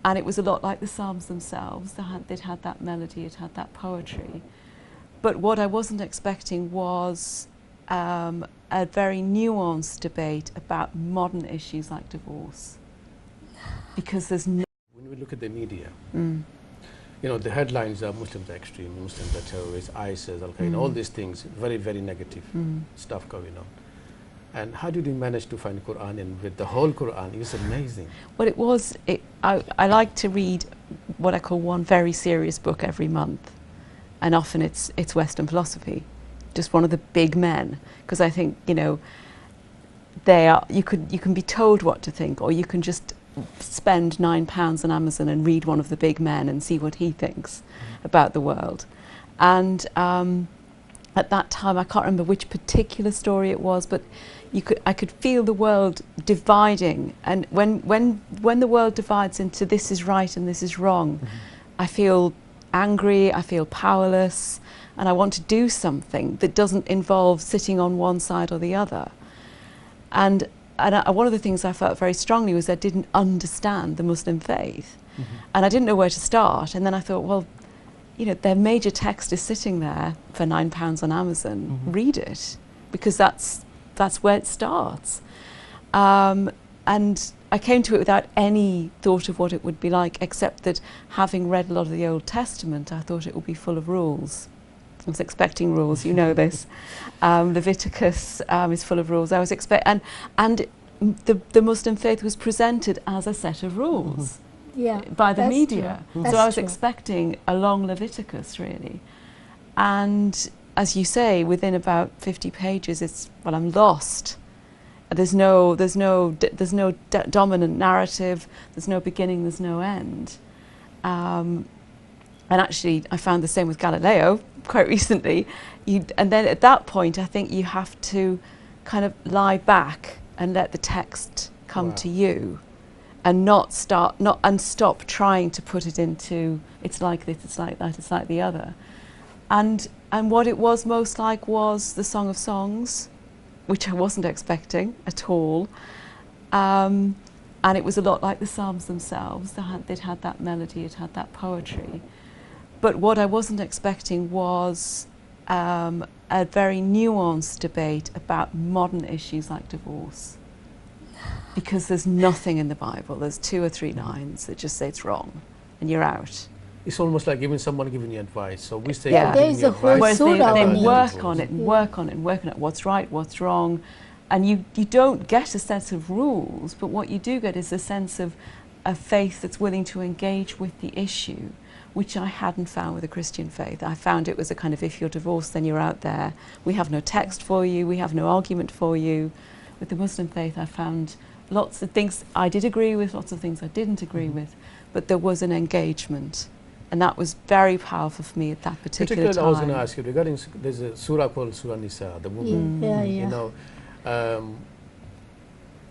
And it was a lot like the Psalms themselves. They'd had that melody, it had that poetry. But what I wasn't expecting was a very nuanced debate about modern issues like divorce. Because there's no... When we look at the media, you know, the headlines are Muslims are extreme, Muslims are terrorists, ISIS, Al-Qaeda, all these things, very, very negative stuff going on. And how did you manage to find Quran and with the whole Quran? It was amazing. Well, I like to read what I call one very serious book every month. And often it's Western philosophy, just one of the big men. Because I think, you know, you can be told what to think, or you can just spend £9 on Amazon and read one of the big men and see what he thinks about the world. And at that time, I can't remember which particular story it was, but I could feel the world dividing. And when the world divides into this is right and this is wrong, I feel angry, I feel powerless, and I want to do something that doesn't involve sitting on one side or the other. And one of the things I felt very strongly was I didn't understand the Muslim faith. And I didn't know where to start. And then I thought, well, you know, their major text is sitting there for £9 on Amazon. Read it, because that's where it starts. And I came to it without any thought of what it would be like, except that having read a lot of the Old Testament, I thought it would be full of rules. I was expecting rules, you know this. Leviticus is full of rules. I was and the Muslim faith was presented as a set of rules by the media. So I was expecting a long Leviticus, really. And as you say, within about 50 pages, I'm lost. There's no dominant narrative. There's no beginning. There's no end. And actually, I found the same with Galileo quite recently. And then at that point, I think you have to kind of lie back and let the text come to you, and stop trying to put it into it's like this, it's like that, it's like the other. And what it was most like was the Song of Songs, which I wasn't expecting at all. And it was a lot like the Psalms themselves. They'd had that melody, it had that poetry. But what I wasn't expecting was a very nuanced debate about modern issues like divorce. Because there's nothing in the Bible, there's 2 or 3 lines that just say it's wrong, and you're out. It's almost like someone giving you advice. So we say, there is a whole surah. They work on it and work on it and work on it. What's right, what's wrong, and you don't get a sense of rules. But what you do get is a sense of a faith that's willing to engage with the issue, which I hadn't found with the Christian faith. I found it was a kind of, if you're divorced, then you're out there. We have no text for you. We have no argument for you. With the Muslim faith, I found lots of things I did agree with, lots of things I didn't agree with, but there was an engagement. And that was very powerful for me at that particular time. I was going to ask you regarding, there's a surah called Surah Nisa, the woman. You know,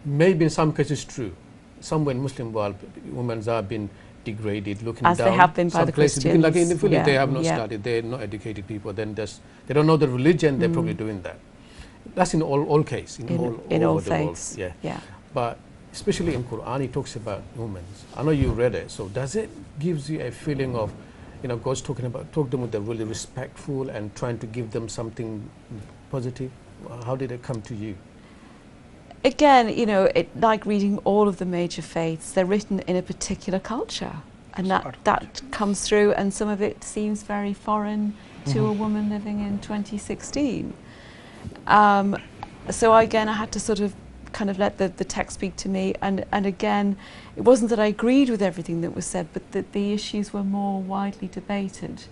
maybe in some cases true. Somewhere in Muslim world, women have been degraded, looking as down. As they have been by some the places, Christians. like in the Philippines, they have not studied, they're not educated people, then they don't know the religion, they're probably doing that. That's in all cases, in all faiths. The world. But especially in Quran, it talks about women. I know you read it, so does it gives you a feeling of, you know, God's talk to them with a really respectful and trying to give them something positive? How did it come to you? Again, you know, like reading all of the major faiths, they're written in a particular culture, and that comes through, and some of it seems very foreign to a woman living in 2016. So again, I had to sort of kind of let the text speak to me, and again, it wasn't that I agreed with everything that was said, but that the issues were more widely debated.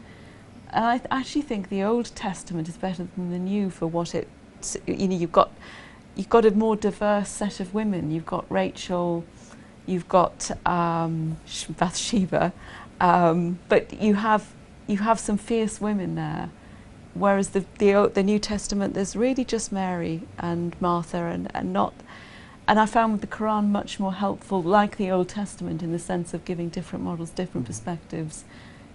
And I actually think the Old Testament is better than the New for what it, you know, you've got a more diverse set of women. You've got Rachel, you've got Bathsheba, but you have some fierce women there. Whereas the New Testament, there's really just Mary and Martha, and I found the Quran much more helpful, like the Old Testament, in the sense of giving different models, different perspectives,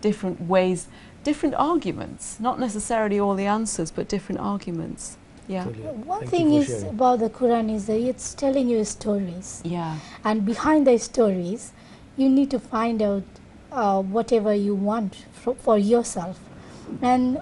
different ways, different arguments. Not necessarily all the answers, but different arguments. Yeah. One thing is about the Quran is that it's telling you stories. Yeah. And behind the stories, you need to find out whatever you want for yourself. And